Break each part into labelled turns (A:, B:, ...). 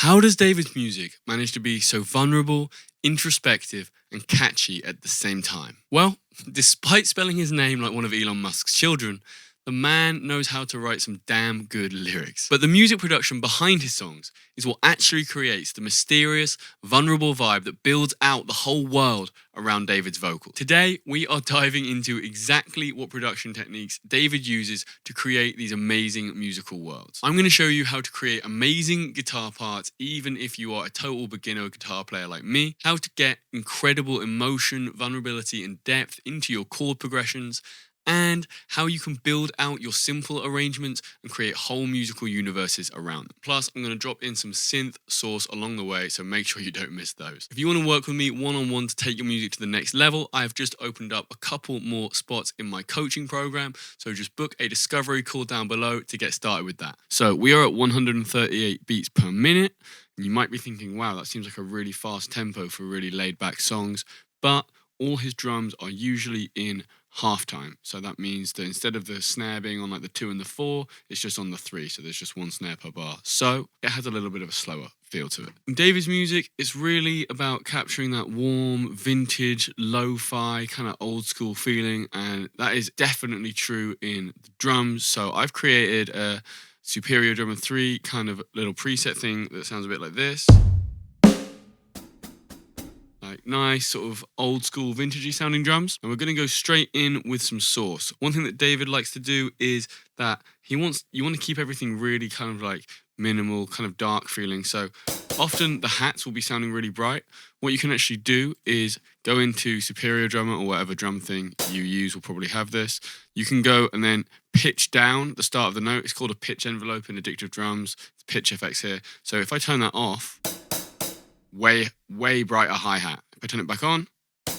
A: How does David's music manage to be so vulnerable, introspective, and catchy at the same time? Well, despite spelling his name like one of Elon Musk's children, the man knows how to write some damn good lyrics. But the music production behind his songs is what actually creates the mysterious, vulnerable vibe that builds out the whole world around David's vocal. Today, we are diving into exactly what production techniques David uses to create these amazing musical worlds. I'm going to show you how to create amazing guitar parts even if you are a total beginner guitar player like me, how to get incredible emotion, vulnerability, and depth into your chord progressions, and how you can build out your simple arrangements and create whole musical universes around them. Plus, I'm going to drop in some synth source along the way, so make sure you don't miss those. If you want to work with me one-on-one to take your music to the next level, I've just opened up a couple more spots in my coaching program, so just book a discovery call down below to get started with that. So we are at 138 beats per minute, and you might be thinking, wow, that seems like a really fast tempo for really laid-back songs, but all his drums are usually in half time. So that means that instead of the snare being on like the 2 and the 4, it's just on the 3. So there's just one snare per bar. So it has a little bit of a slower feel to it. In David's music, it's really about capturing that warm, vintage, lo-fi, kind of old school feeling. And that is definitely true in the drums. So I've created a Superior Drummer 3 kind of little preset thing that sounds a bit like this. Like nice sort of old school vintagey sounding drums, and we're going to go straight in with some source. One thing that David likes to do is that you want to keep everything really kind of like minimal, kind of dark feeling. So often the hats will be sounding really bright. What you can actually do is go into Superior Drummer or whatever drum thing you use will probably have this. You can go and then pitch down the start of the note. It's called a pitch envelope in Addictive Drums. It's pitch effects here. So if I turn that off, way brighter hi-hat. If I turn it back on, it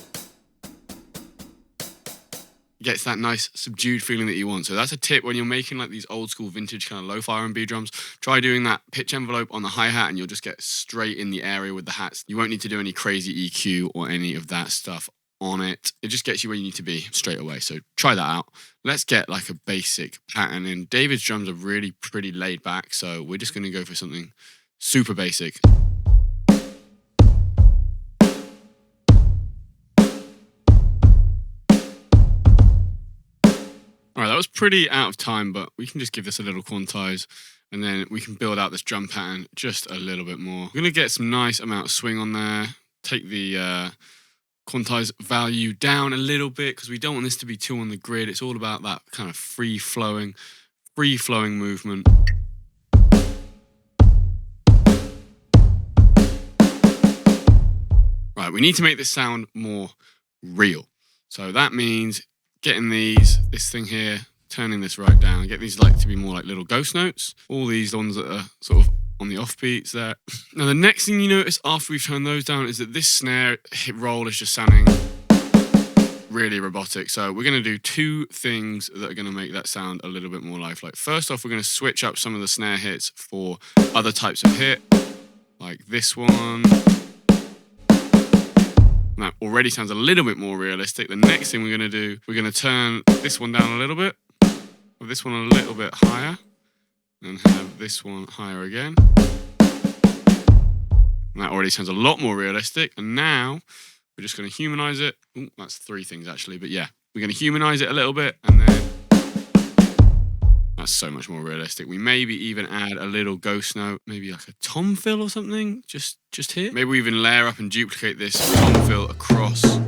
A: gets that nice subdued feeling that you want. So that's a tip when you're making like these old school vintage kind of lo-fi R&B drums. Try doing that pitch envelope on the hi-hat and you'll just get straight in the area with the hats. You won't need to do any crazy EQ or any of that stuff on it. It just gets you where you need to be straight away. So try that out. Let's get like a basic pattern in. David's drums are really pretty laid back, so we're just going to go for something super basic. Alright, that was pretty out of time, but we can just give this a little quantize and then we can build out this drum pattern just a little bit more. We're going to get some nice amount of swing on there, take the quantize value down a little bit because we don't want this to be too on the grid. It's all about that kind of free-flowing movement. Right, we need to make this sound more real. So that means getting this thing here, turning this right down, get these like to be more like little ghost notes. All these ones that are sort of on the offbeats there. Now the next thing you notice after we've turned those down is that this snare hit roll is just sounding really robotic. So we're going to do two things that are going to make that sound a little bit more lifelike. First off, we're going to switch up some of the snare hits for other types of hit, like this one. That already sounds a little bit more realistic. The next thing we're going to do, we're going to turn this one down a little bit, or this one a little bit higher, and have this one higher again. And that already sounds a lot more realistic. And now we're just going to humanize it. Ooh, that's three things actually, but yeah. We're going to humanize it a little bit, and then that's so much more realistic. We maybe even add a little ghost note, maybe like a tom fill or something, just here. Maybe we even layer up and duplicate this tom fill across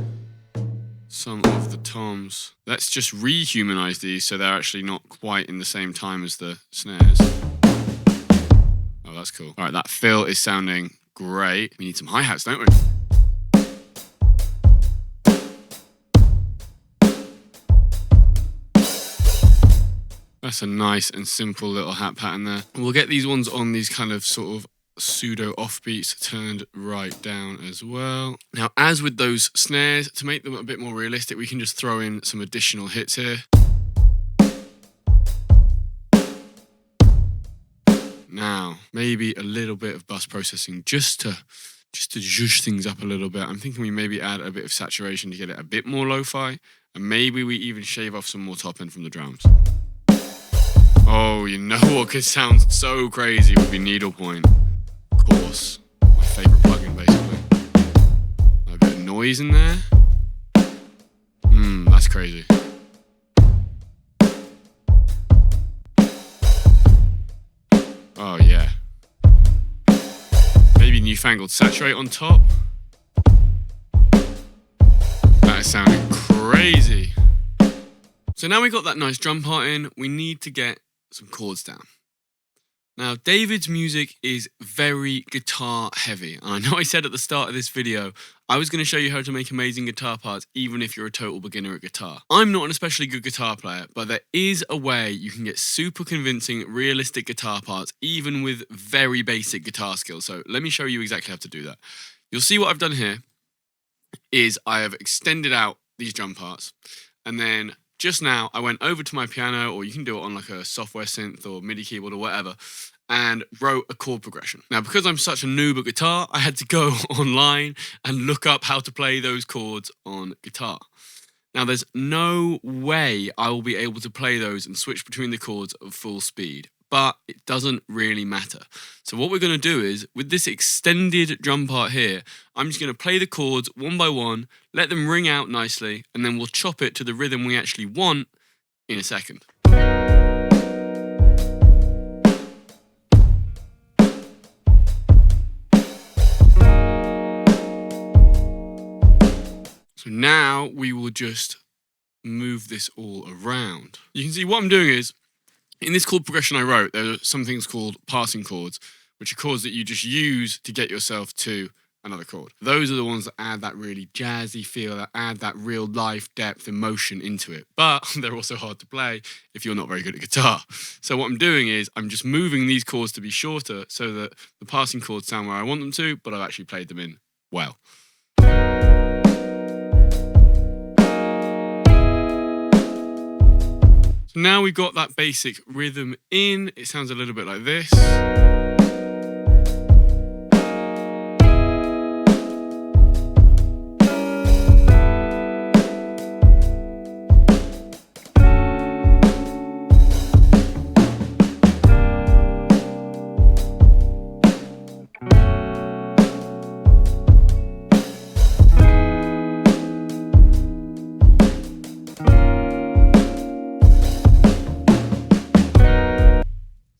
A: some of the toms. Let's just rehumanize these so they're actually not quite in the same time as the snares. Oh, that's cool. All right, that fill is sounding great. We need some hi-hats, don't we? That's a nice and simple little hat pattern there. We'll get these ones on these kind of sort of pseudo offbeats turned right down as well. Now, as with those snares, to make them a bit more realistic, we can just throw in some additional hits here. Now, maybe a little bit of bus processing just to zhuzh things up a little bit. I'm thinking we maybe add a bit of saturation to get it a bit more lo-fi, and maybe we even shave off some more top end from the drums. Oh, you know what could sound so crazy would be needlepoint chords. noise in there. That's crazy. Oh yeah. Maybe newfangled saturate on top. That is sounding crazy. So now we got that nice drum part in, we need to get some chords down. Now, David's music is very guitar heavy. And I know I said at the start of this video, I was going to show you how to make amazing guitar parts, even if you're a total beginner at guitar. I'm not an especially good guitar player, but there is a way you can get super convincing, realistic guitar parts, even with very basic guitar skills. So let me show you exactly how to do that. You'll see what I've done here is I have extended out these drum parts, and then just now I went over to my piano, or you can do it on like a software synth or MIDI keyboard or whatever, and wrote a chord progression. Now, because I'm such a noob at guitar, I had to go online and look up how to play those chords on guitar. Now, there's no way I will be able to play those and switch between the chords at full speed, but it doesn't really matter. So what we're going to do is, with this extended drum part here, I'm just going to play the chords one by one, let them ring out nicely, and then we'll chop it to the rhythm we actually want in a second. So now we will just move this all around. You can see what I'm doing is, in this chord progression I wrote, there are some things called passing chords, which are chords that you just use to get yourself to another chord. Those are the ones that add that really jazzy feel, that add that real life, depth, emotion into it. But they're also hard to play if you're not very good at guitar. So what I'm doing is, I'm just moving these chords to be shorter so that the passing chords sound where I want them to, but I've actually played them in well. So now we've got that basic rhythm in, it sounds a little bit like this.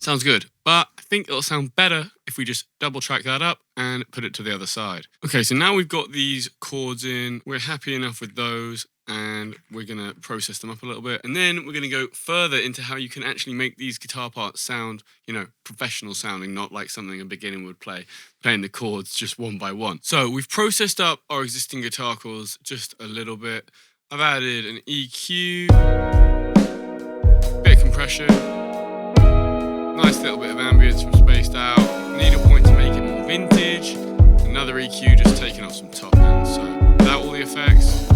A: Sounds good, but I think it'll sound better if we just double track that up and put it to the other side. Okay, so now we've got these chords in, we're happy enough with those, and we're gonna process them up a little bit, and then we're gonna go further into how you can actually make these guitar parts sound, you know, professional sounding, not like something a beginner would play, playing the chords just one by one. So we've processed up our existing guitar chords just a little bit. I've added an EQ, bit of compression, nice little bit of ambience from Spaced Out, needle point to make it more vintage, another EQ just taking off some top end. So without all the effects,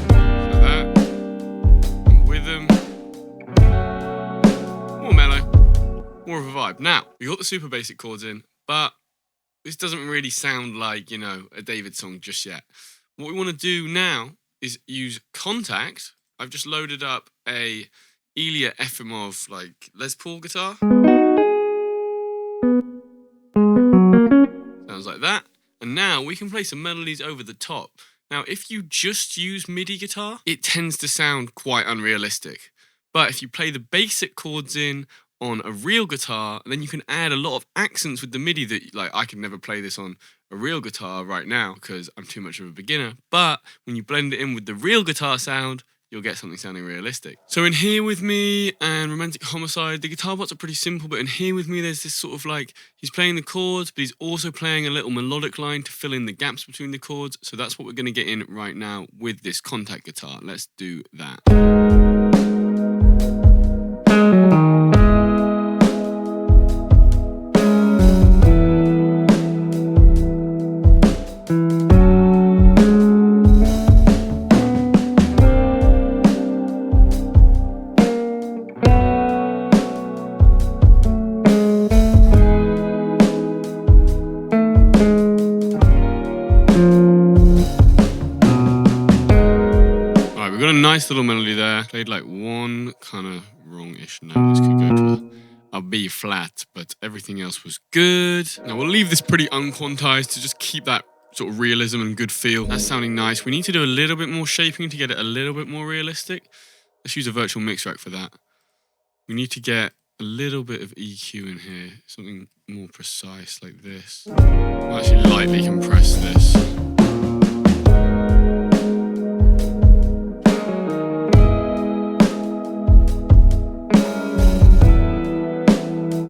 A: like that, and with them, more mellow, more of a vibe. Now, we got the super basic chords in, but this doesn't really sound like, you know, a David song just yet. What we want to do now is use Contact. I've just loaded up a Ilya Efimov like Les Paul guitar. Sounds like that. And now we can play some melodies over the top. Now, if you just use MIDI guitar, it tends to sound quite unrealistic. But if you play the basic chords in on a real guitar, then you can add a lot of accents with the MIDI that, like, I can never play this on a real guitar right now because I'm too much of a beginner. But when you blend it in with the real guitar sound, you'll get something sounding realistic. So in Here With Me and Romantic Homicide, the guitar parts are pretty simple, but in Here With Me there's this sort of like, he's playing the chords, but he's also playing a little melodic line to fill in the gaps between the chords. So that's what we're gonna get in right now with this Contact guitar. Let's do that. Nice little melody there. Played like one kind of wrong-ish note. This could go to a B flat, but everything else was good. Now we'll leave this pretty unquantized to just keep that sort of realism and good feel. That's sounding nice. We need to do a little bit more shaping to get it a little bit more realistic. Let's use a virtual mix rack for that. We need to get a little bit of EQ in here, something more precise like this. We'll actually lightly compress this.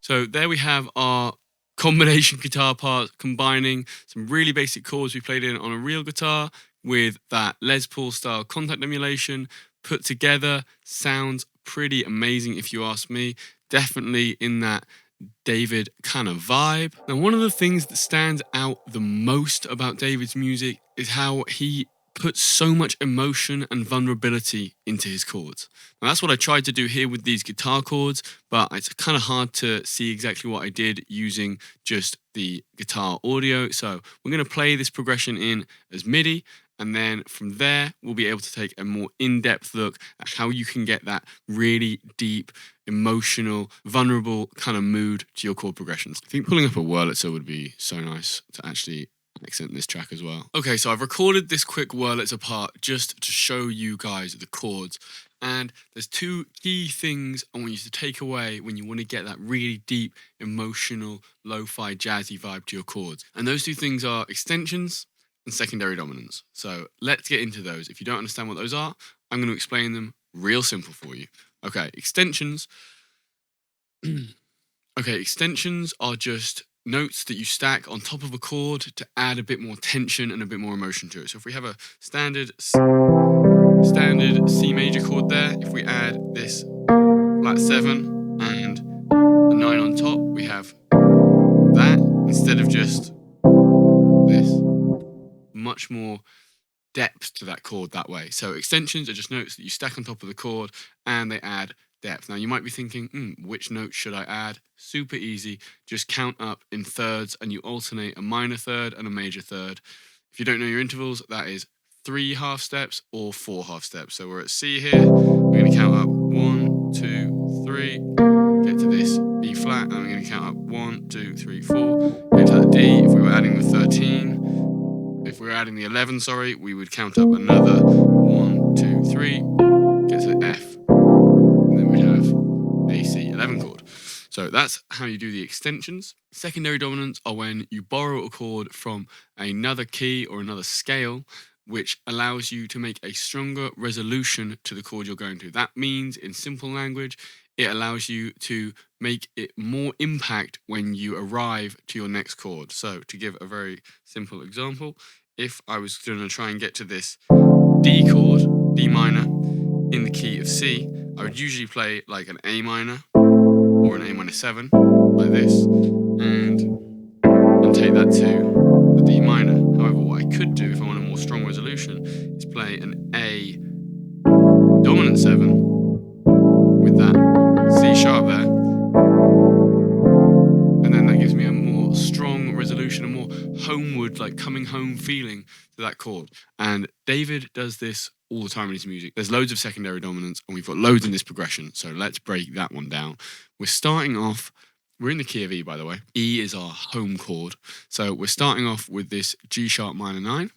A: So there we have our combination guitar part, combining some really basic chords we played in on a real guitar with that Les Paul style contact emulation put together. Sounds pretty amazing if you ask me. Definitely in that David kind of vibe. Now, one of the things that stands out the most about David's music is how he puts so much emotion and vulnerability into his chords. Now, that's what I tried to do here with these guitar chords, but it's kind of hard to see exactly what I did using just the guitar audio. So we're going to play this progression in as MIDI, and then from there, we'll be able to take a more in-depth look at how you can get that really deep, emotional, vulnerable kind of mood to your chord progressions. I think pulling up a Wurlitzer would be so nice to actually accent this track as well. Okay, so I've recorded this quick Wurlitzer part just to show you guys the chords. And there's two key things I want you to take away when you want to get that really deep, emotional, lo-fi, jazzy vibe to your chords. And those two things are extensions and secondary dominants. So let's get into those. If you don't understand what those are, I'm going to explain them real simple for you. Okay, extensions. Extensions are just notes that you stack on top of a chord to add a bit more tension and a bit more emotion to it. So if we have a standard C major chord there, if we add this flat 7 and a 9 on top, we have that instead of just this. Much more depth to that chord that way. So extensions are just notes that you stack on top of the chord and they add depth. Now you might be thinking, which note should I add? Super easy. Just count up in thirds and you alternate a minor third and a major third. If you don't know your intervals, that is 3 half steps or 4 half steps. So we're at C here. We're going to count up 1, 2, 3. Get to this B flat, and we're going to count up 1, 2, 3, 4. Get to that D. If we were adding the 13, if we were adding the 11, sorry, we would count up another 1, 2, 3. Get to the F. We'd have a C11 chord. So that's how you do the extensions. Secondary dominants are when you borrow a chord from another key or another scale, which allows you to make a stronger resolution to the chord you're going to. That means, in simple language, it allows you to make it more impact when you arrive to your next chord. So to give a very simple example, if I was going to try and get to this D chord, D minor, in the key of C, I would usually play like an A minor or an A minor 7, like this, and take that to the D minor. However, what I could do if I want a more strong resolution is play an A dominant 7 with that C sharp there, and then that gives me a more strong resolution, a more homeward, like coming home feeling to that chord. And David does this all the time in his music. There's loads of secondary dominants and we've got loads in this progression. So let's break that one down. We're starting off, we're in the key of E, by the way. E is our home chord. So we're starting off with this G sharp minor 9.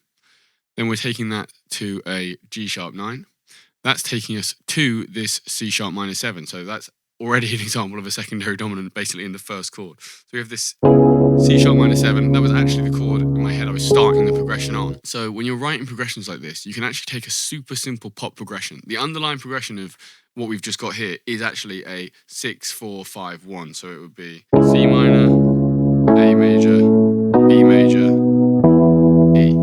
A: Then we're taking that to a G sharp 9. That's taking us to this C sharp minor 7. So that's already an example of a secondary dominant basically in the first chord. So we have this C sharp minor 7. That was actually the chord in my head I was starting the progression on. So when you're writing progressions like this, you can actually take a super simple pop progression. The underlying progression of what we've just got here is actually a 6, 4, 5, 1. So it would be C minor, A major, B major, E.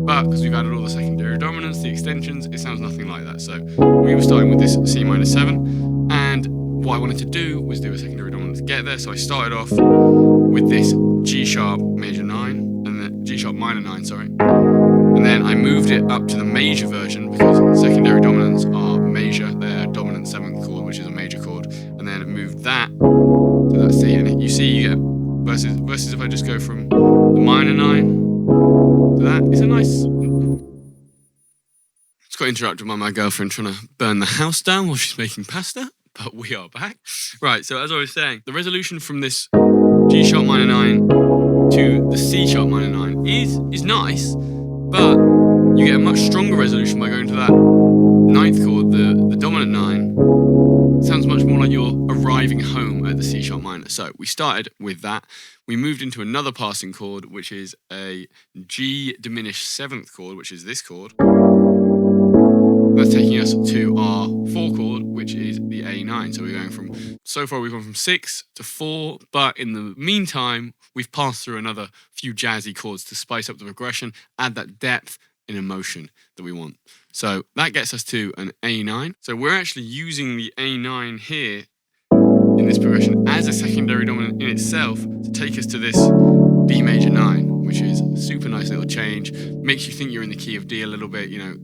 A: But because we've added all the secondary dominants, the extensions, it sounds nothing like that. So we were starting with this C minor 7, and what I wanted to do was do a secondary dominant to get there. So I started off with this G sharp major 9, and then G sharp minor 9, sorry. And then I moved it up to the major version because secondary dominants are major. They're dominant 7th chord, which is a major chord. And then it moved that to that C. And you see you get versus if I just go from the minor 9 to that. It's a nice... Just got interrupted by my girlfriend trying to burn the house down while she's making pasta. But we are back. Right, so as I was saying, the resolution from this G sharp minor 9 to the C sharp minor 9 is is nice, but you get a much stronger resolution by going to that ninth chord, the dominant 9. It sounds much more like you're arriving home at the C sharp minor. So we started with that. We moved into another passing chord, which is a G diminished 7th chord, which is this chord. That's taking us to our 4 chord, which is the A9. So we're going from, so far we've gone from 6 to 4, but in the meantime, we've passed through another few jazzy chords to spice up the progression, add that depth and emotion that we want. So that gets us to an A9. So we're actually using the A9 here in this progression as a secondary dominant in itself to take us to this D major 9, which is a super nice little change. Makes you think you're in the key of D a little bit, you know,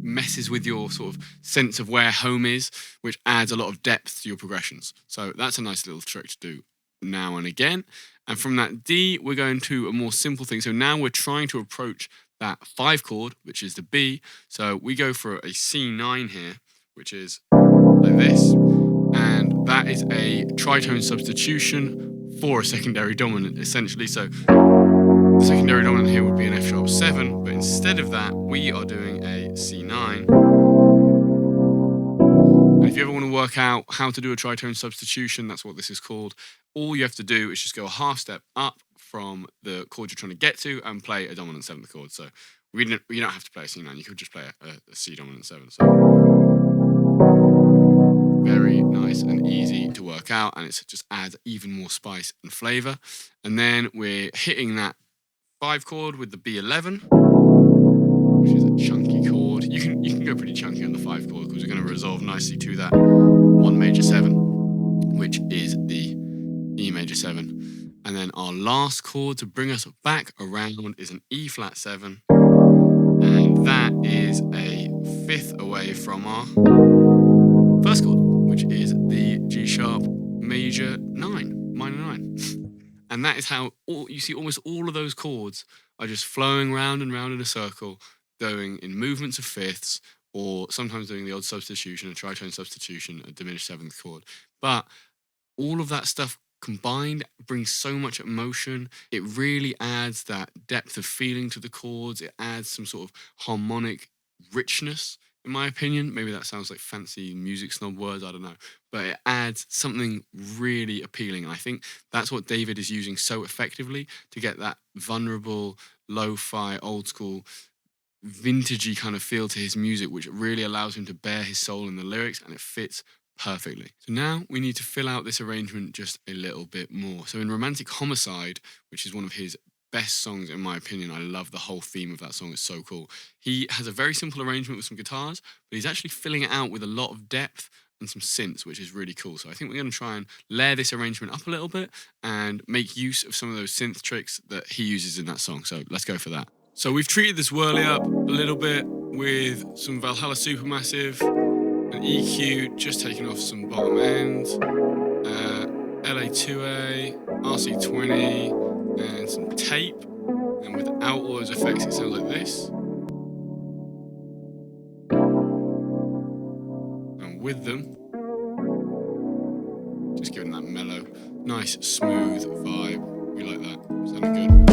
A: messes with your sort of sense of where home is, which adds a lot of depth to your progressions. So that's a nice little trick to do now and again. And from that D, we're going to a more simple thing. So now we're trying to approach that 5 chord, which is the B. So we go for a C9 here, which is like this. And that is a tritone substitution for a secondary dominant, essentially. So the secondary dominant here would be an F sharp 7, but instead of that, we are doing a C9. And if you ever want to work out how to do a tritone substitution, that's what this is called. All you have to do is just go a half step up from the chord you're trying to get to and play a dominant 7th chord. So you don't have to play a C9, you could just play a C dominant 7. So very nice and easy to work out, and it just adds even more spice and flavor. And then we're hitting that 5 chord with the B11, which is a chunky chord. You can go pretty chunky on the 5 chord because we're going to resolve nicely to that 1 major 7, which is the E major 7. And then our last chord to bring us back around is an E flat 7, and that is a 5th away from our first chord, which is the G sharp major 9, minor 9. And that is how you see almost all of those chords are just flowing round and round in a circle, going in movements of fifths, or sometimes doing the odd substitution, a tritone substitution, a diminished 7th chord. But all of that stuff combined brings so much emotion. It really adds that depth of feeling to the chords. It adds some sort of harmonic richness, in my opinion. Maybe that sounds like fancy music snob words, I don't know. But it adds something really appealing. And I think that's what David is using so effectively to get that vulnerable, lo-fi, old school, vintagey kind of feel to his music, which really allows him to bare his soul in the lyrics, and it fits perfectly. So now we need to fill out this arrangement just a little bit more. So in Romantic Homicide, which is one of his best songs in my opinion, I love the whole theme of that song, it's so cool. He has a very simple arrangement with some guitars, but he's actually filling it out with a lot of depth and some synths, which is really cool. So I think we're going to try and layer this arrangement up a little bit and make use of some of those synth tricks that he uses in that song. So let's go for that. So we've treated this whirly up a little bit with some Valhalla Supermassive, an EQ, just taking off some bottom end, LA2A, RC20, and some tape. And without all those effects, it sounds like this. And with them, just giving that mellow, nice, smooth vibe. We like that. Sounding good.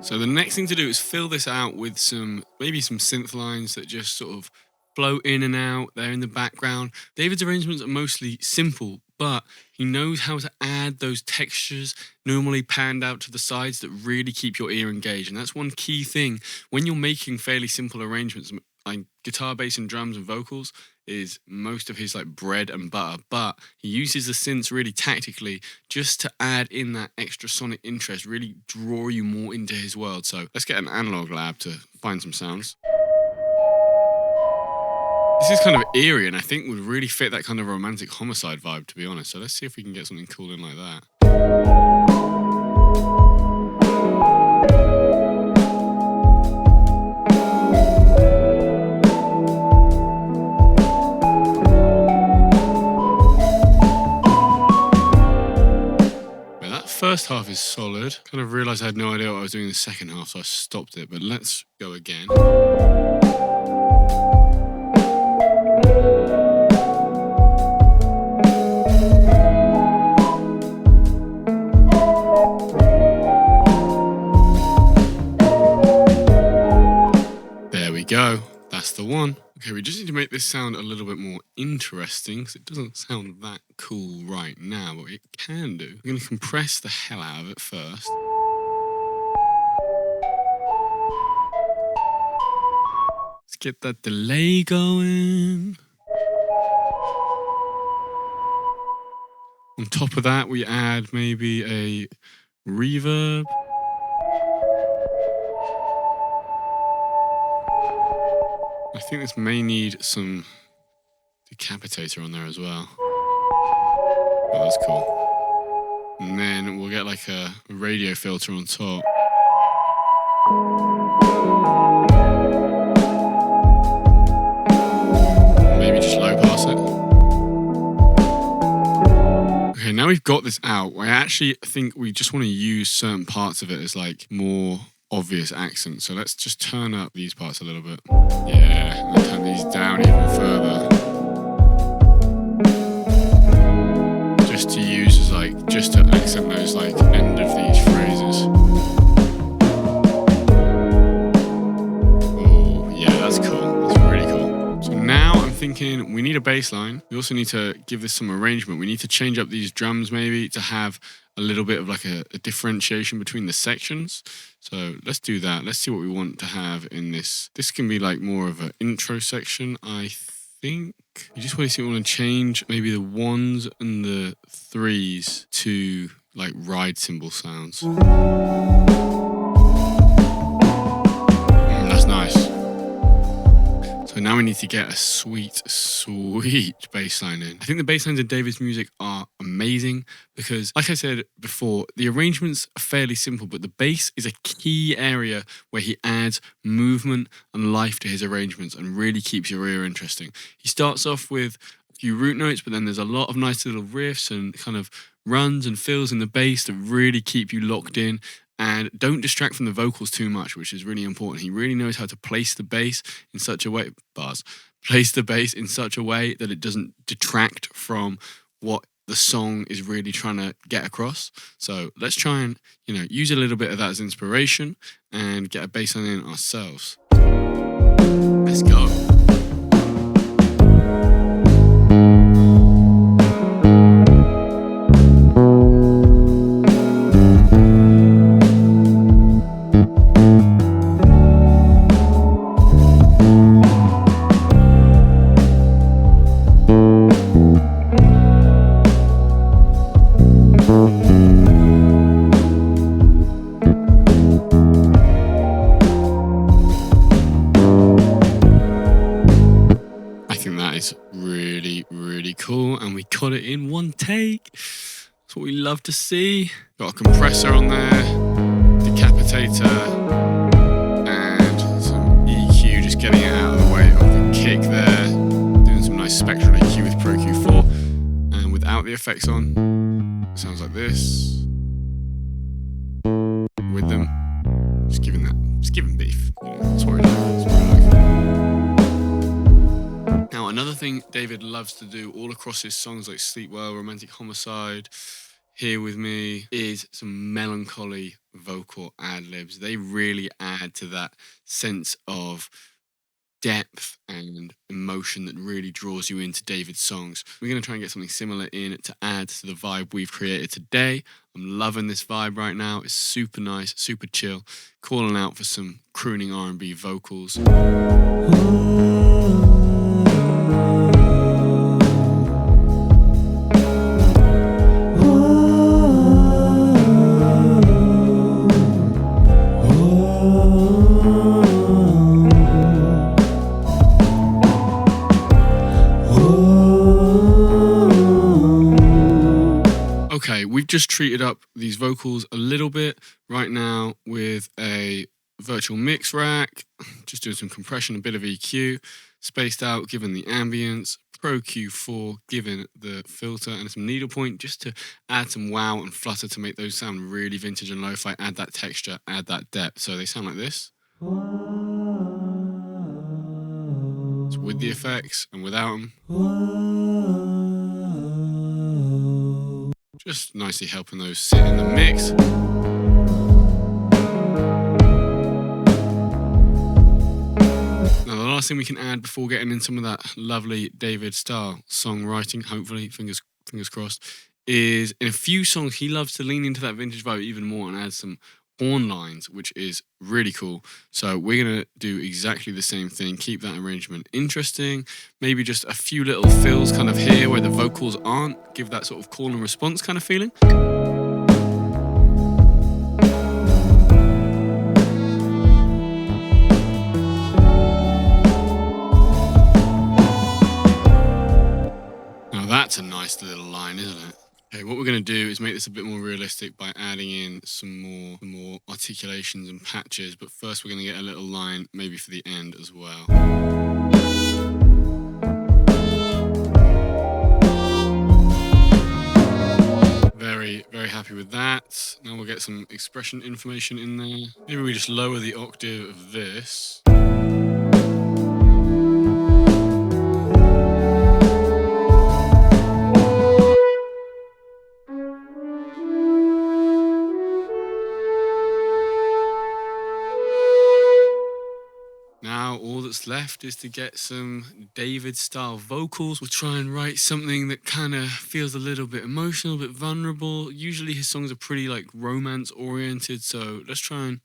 A: So the next thing to do is fill this out with maybe some synth lines that just sort of flow in and out there in the background. David's arrangements are mostly simple, but he knows how to add those textures normally panned out to the sides that really keep your ear engaged. And that's one key thing when you're making fairly simple arrangements, like guitar, bass, and drums and vocals is most of his like bread and butter, but he uses the synths really tactically just to add in that extra sonic interest, really draw you more into his world. So let's get an analog lab to find some sounds. This is kind of eerie and I think would really fit that kind of Romantic Homicide vibe, to be honest. So let's see if we can get something cool in like that. First half is solid. Kind of realised I had no idea what I was doing in the second half, so I stopped it. But let's go again. 1. Okay, we just need to make this sound a little bit more interesting because it doesn't sound that cool right now, but it can do. We're going to compress the hell out of it first. Let's get that delay going. On top of that, we add maybe a reverb. I think this may need some decapitator on there as well. Oh, that's cool. And then we'll get like a radio filter on top. Maybe just low pass it. Okay, now we've got this out. I actually think we just want to use certain parts of it as like more obvious accents. So let's just turn up these parts a little bit. Yeah, and turn these down even further. Just to use as like, just to accent those like end of these phrases. Oh, yeah, that's cool. That's really cool. So now I'm thinking we need a bass line. We also need to give this some arrangement. We need to change up these drums maybe to have a little bit of like a differentiation between the sections. So let's do that. Let's see what we want to have in this. This can be like more of an intro section, I think. You just want to see what we want to change maybe the 1s and the 3s to like ride cymbal sounds. That's nice. So now we need to get a sweet, sweet bass line in. I think the bass lines in David's music are amazing because, like I said before, the arrangements are fairly simple, but the bass is a key area where he adds movement and life to his arrangements and really keeps your ear interesting. He starts off with a few root notes, but then there's a lot of nice little riffs and kind of runs and fills in the bass that really keep you locked in. And don't distract from the vocals too much, which is really important. He really knows how to place the bass in such a way, place the bass in such a way that it doesn't detract from what the song is really trying to get across. So let's try and, use a little bit of that as inspiration and get a bass line in ourselves. Let's go. Really cool, and we got it in one take. That's what we love to see. Got a compressor on there, decapitator, and some EQ, just getting it out of the way of the kick there. Doing some nice spectral EQ with Pro Q4, and without the effects on, it sounds like this. With them, just giving beef. That's what we like. Now, another thing David loves to do all across his songs like Sleep Well, Romantic Homicide, Here With Me, is some melancholy vocal ad-libs. They really add to that sense of depth and emotion that really draws you into David's songs. We're going to try and get something similar in to add to the vibe we've created today. I'm loving this vibe right now. It's super nice, super chill. Calling out for some crooning R&B vocals. Okay, we've just treated up these vocals a little bit right now with a virtual mix rack, just doing some compression, a bit of EQ, spaced out given the ambience, Pro Q4 given the filter, and some needlepoint just to add some wow and flutter to make those sound really vintage and lo-fi, add that texture, add that depth. So they sound like this. So with the effects and without them. Just nicely helping those sit in the mix. Now the last thing we can add before getting in some of that lovely David style songwriting, hopefully, fingers crossed, is in a few songs he loves to lean into that vintage vibe even more and add some horn lines, which is really cool. So we're going to do exactly the same thing, keep that arrangement interesting, maybe just a few little fills kind of here where the vocals aren't, give that sort of call and response kind of feeling. Now that's a nice little line, isn't it? Okay, what we're going to do is make this a bit more realistic by adding in some more articulations and patches, but first we're going to get a little line maybe for the end as well. Very, very happy with that. Now we'll get some expression information in there. Maybe we just lower the octave of this. Now all that's left is to get some David style vocals. We'll try and write something that kind of feels a little bit emotional, a bit vulnerable. Usually his songs are pretty like romance oriented, so let's try and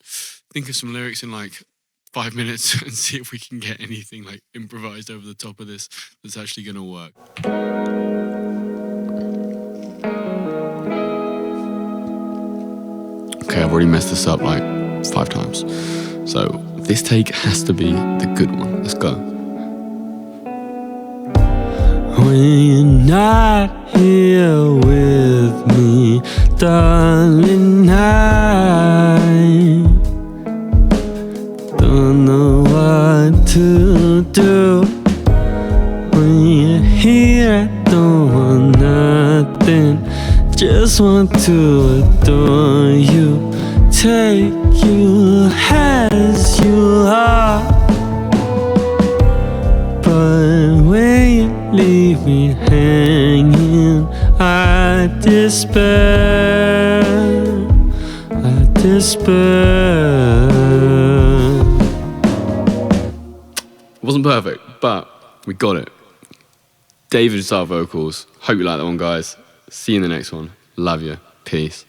A: think of some lyrics in like 5 minutes and see if we can get anything like improvised over the top of this that's actually gonna work. Okay, I've already messed this up like 5 times, so this take has to be the good one. Let's go.
B: When you're not here with me, darling, I don't know what to do. When you're here, I don't want nothing, just want to adore you, take you as you are. But when you leave me hanging, I despair, I despair.
A: It wasn't perfect, but we got it. David style vocals. Hope you like that one, guys. See you in the next one. Love you. Peace.